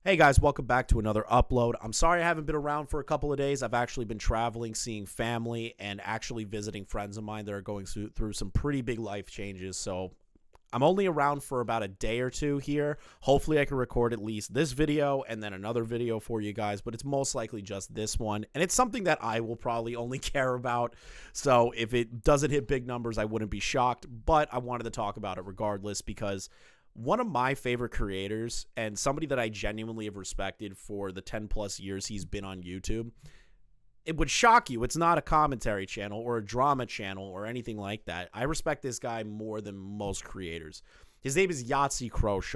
Hey guys, welcome back to another upload. I'm sorry I haven't been around for a couple of days. I've actually been traveling, seeing family, and actually visiting friends of mine that are going through some pretty big life changes. So I'm only around for about a day or two here. Hopefully I can record at least this video and then another video for you guys, but it's most likely just this one. And it's something that I will probably only care about. So if it doesn't hit big numbers, I wouldn't be shocked, but I wanted to talk about it regardless because one of my favorite creators and somebody that I genuinely have respected for the 10 plus years he's been on YouTube, it would shock you. It's not a commentary channel or a drama channel or anything like that. I respect this guy more than most creators. His name is Yahtzee Quit.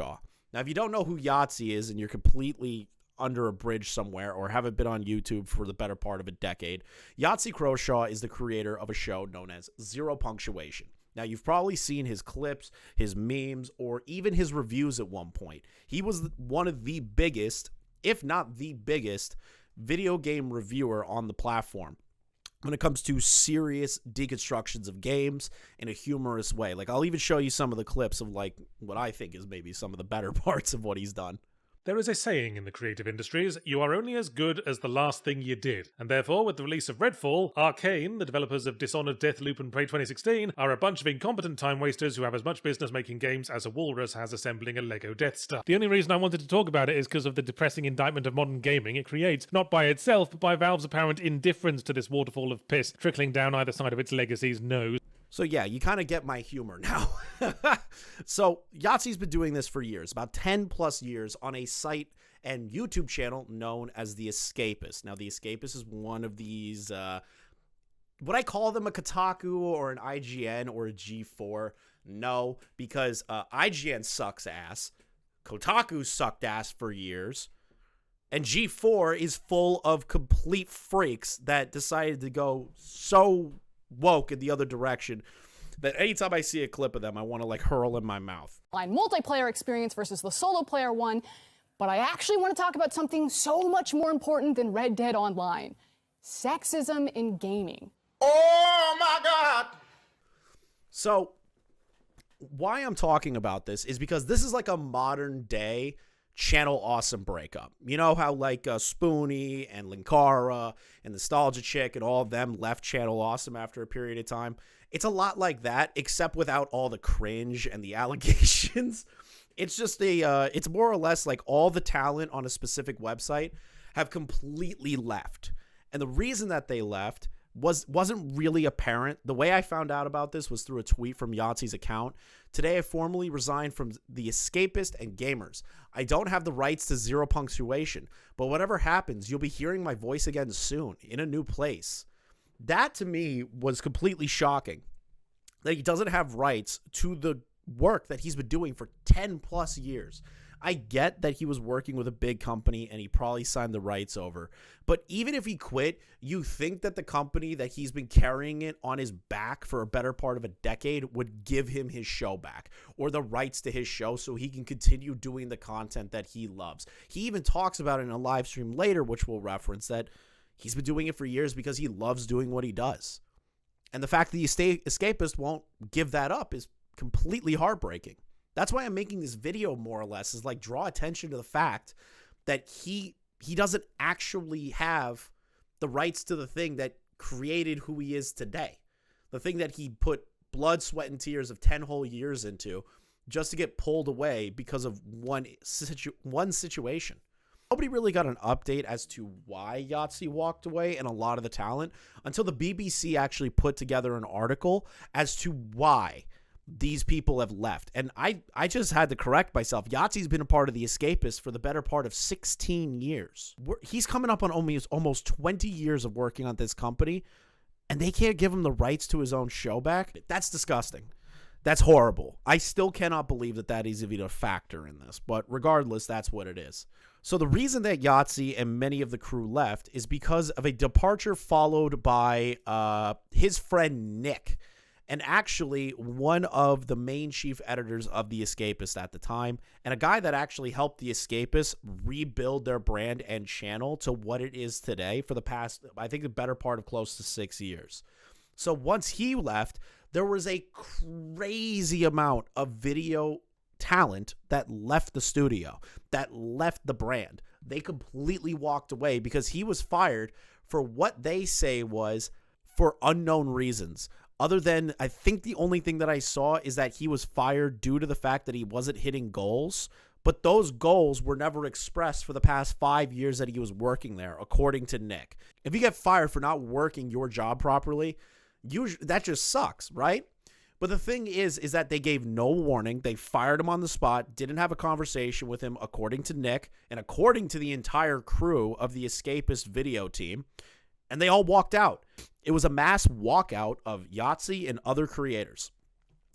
Now, if you don't know who Yahtzee is and you're completely under a bridge somewhere or haven't been on YouTube for the better part of a decade, Yahtzee Quit is the creator of a show known as Zero Punctuation. Now, you've probably seen his clips, his memes, or even his reviews at one point. He was one of the biggest, if not the biggest, video game reviewer on the platform when it comes to serious deconstructions of games in a humorous way. Like, I'll even show you some of the clips of, like, what I think is maybe some of the better parts of what he's done. There is a saying in the creative industries, you are only as good as the last thing you did. And therefore, with the release of Redfall, Arcane, the developers of Dishonored, Deathloop and Prey 2016, are a bunch of incompetent time wasters who have as much business making games as a walrus has assembling a Lego Death Star. The only reason I wanted to talk about it is because of the depressing indictment of modern gaming it creates, not by itself, but by Valve's apparent indifference to this waterfall of piss trickling down either side of its legacy's nose. So yeah, you kind of get my humor now. So Yahtzee's been doing this for years, about 10 plus years, on a site and YouTube channel known as The Escapist. Now, The Escapist is one of these, would I call them a Kotaku or an IGN or a G4? No, because IGN sucks ass, Kotaku sucked ass for years, and G4 is full of complete freaks that decided to go so woke in the other direction that anytime I see a clip of them, I want to like hurl in my mouth. Multiplayer experience versus the solo player one, but I actually want to talk about something so much more important than Red Dead Online: sexism in gaming. Oh my God! So why I'm talking about this is because this is like a modern day Channel Awesome breakup. You know how like Spoonie and Linkara and Nostalgia Chick and all of them left Channel Awesome after a period of time? It's a lot like that, except without all the cringe and the allegations. It's just it's more or less like all the talent on a specific website have completely left. And the reason that they left wasn't really apparent. The way I found out about this was through a tweet from Yahtzee's account. Today, I formally resigned from The Escapist and Gamers. I don't have the rights to Zero Punctuation, but whatever happens, you'll be hearing my voice again soon, in a new place. That, to me, was completely shocking. That he doesn't have rights to the work that he's been doing for 10 plus years. I get that he was working with a big company and he probably signed the rights over. But even if he quit, you think that the company that he's been carrying it on his back for a better part of a decade would give him his show back or the rights to his show so he can continue doing the content that he loves. He even talks about it in a live stream later, which we'll reference, that he's been doing it for years because he loves doing what he does. And the fact that the Escapist won't give that up is completely heartbreaking. That's why I'm making this video, more or less, is like draw attention to the fact that he doesn't actually have the rights to the thing that created who he is today. The thing that he put blood, sweat, and tears of 10 whole years into just to get pulled away because of one situation. Nobody really got an update as to why Yahtzee walked away and a lot of the talent until the BBC actually put together an article as to why these people have left. And I just had to correct myself. Yahtzee's been a part of The Escapist for the better part of 16 years. He's coming up on almost 20 years of working on this company, and they can't give him the rights to his own show back? That's disgusting. That's horrible. I still cannot believe that that is even a factor in this, but regardless, that's what it is. So the reason that Yahtzee and many of the crew left is because of a departure followed by his friend Nick, and actually one of the main chief editors of The Escapist at the time, and a guy that actually helped The Escapist rebuild their brand and channel to what it is today for the past, I think, the better part of close to 6 years. So once he left, there was a crazy amount of video talent that left the studio, that left the brand. They completely walked away because he was fired for what they say was for unknown reasons. Other than, I think the only thing that I saw is that he was fired due to the fact that he wasn't hitting goals, but those goals were never expressed for the past 5 years that he was working there, according to Nick. If you get fired for not working your job properly, that just sucks, right? But the thing is that they gave no warning. They fired him on the spot, didn't have a conversation with him, according to Nick, and according to the entire crew of the Escapist video team, and they all walked out. It was a mass walkout of Yahtzee and other creators.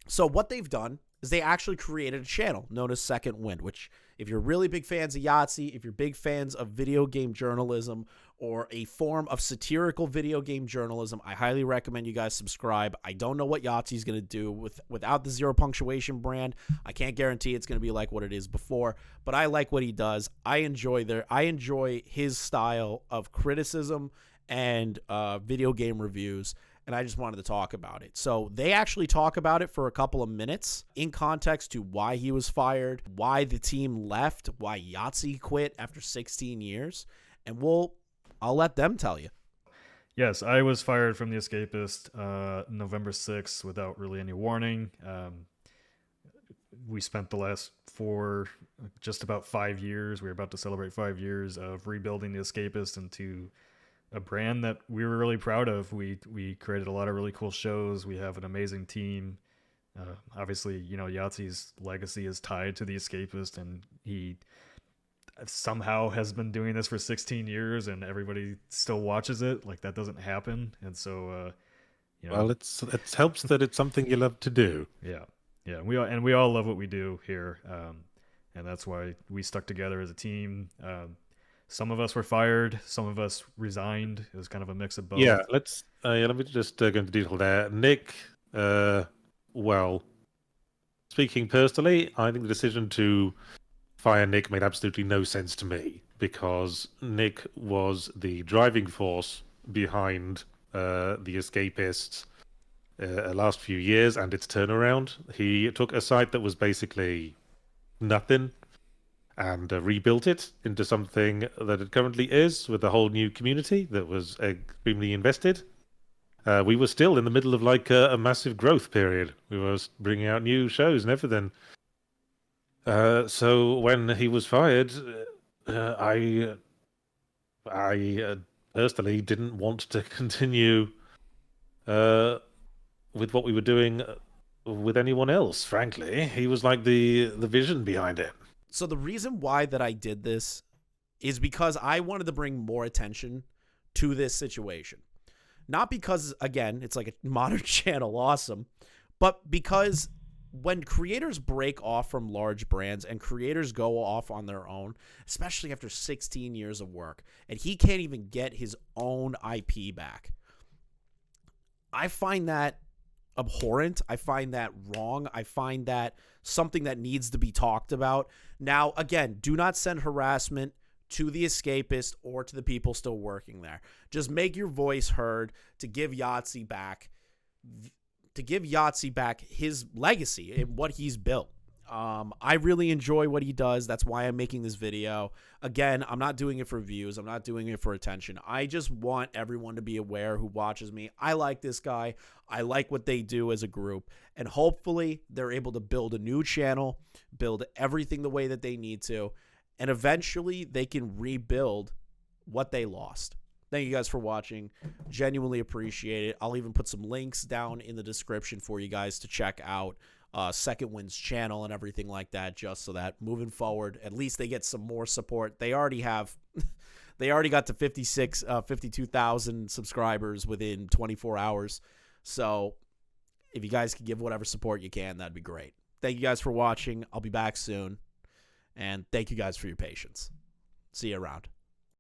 So what they've done is they actually created a channel known as Second Wind, which if you're really big fans of Yahtzee, if you're big fans of video game journalism or a form of satirical video game journalism, I highly recommend you guys subscribe. I don't know what Yahtzee is going to do without the Zero Punctuation brand. I can't guarantee it's going to be like what it is before, but I like what he does. I enjoy his style of criticism and video game reviews, and I just wanted to talk about it. So they actually talk about it for a couple of minutes in context to why he was fired, why the team left, why Yahtzee quit after 16 years, and I'll let them tell you. Yes, I was fired from the Escapist November 6th without really any warning. We spent the last just about 5 years, we were about to celebrate 5 years of rebuilding the Escapist into a brand that we were really proud of. We created a lot of really cool shows. We have an amazing team. Obviously, Yahtzee's legacy is tied to the Escapist, and he somehow has been doing this for 16 years, and everybody still watches it. Like, that doesn't happen. And so, well, it helps that it's something you love to do. Yeah. We all love what we do here, and that's why we stuck together as a team. Some of us were fired. Some of us resigned. It was kind of a mix of both. Yeah, let me just go into detail there. Nick, well, speaking personally, I think the decision to fire Nick made absolutely no sense to me, because Nick was the driving force behind the Escapists last few years and its turnaround. He took a site that was basically nothing and rebuilt it into something that it currently is, with a whole new community that was extremely invested. We were still in the middle of a massive growth period. We were bringing out new shows and everything. So when he was fired, I personally didn't want to continue with what we were doing with anyone else, frankly. He was like the vision behind it. So the reason why that I did this is because I wanted to bring more attention to this situation. Not because, again, it's like a modern channel awesome, but because when creators break off from large brands and creators go off on their own, especially after 16 years of work, and he can't even get his own IP back, I find that abhorrent. I find that wrong. I find that something that needs to be talked about. Now, again, do not send harassment to the Escapist or to the people still working there. Just make your voice heard to give Yahtzee back his legacy and what he's built. I really enjoy what he does. That's why I'm making this video. Again, I'm not doing it for views. I'm not doing it for attention. I just want everyone to be aware who watches me. I like this guy. I like what they do as a group. And hopefully they're able to build a new channel, build everything the way that they need to, and eventually they can rebuild what they lost. Thank you guys for watching. Genuinely appreciate it. I'll even put some links down in the description for you guys to check out Second Wind's channel and everything like that, just so that moving forward, at least they get some more support. They already got to 52,000 subscribers within 24 hours. So if you guys can give whatever support you can, that'd be great. Thank you guys for watching. I'll be back soon. And thank you guys for your patience. See you around.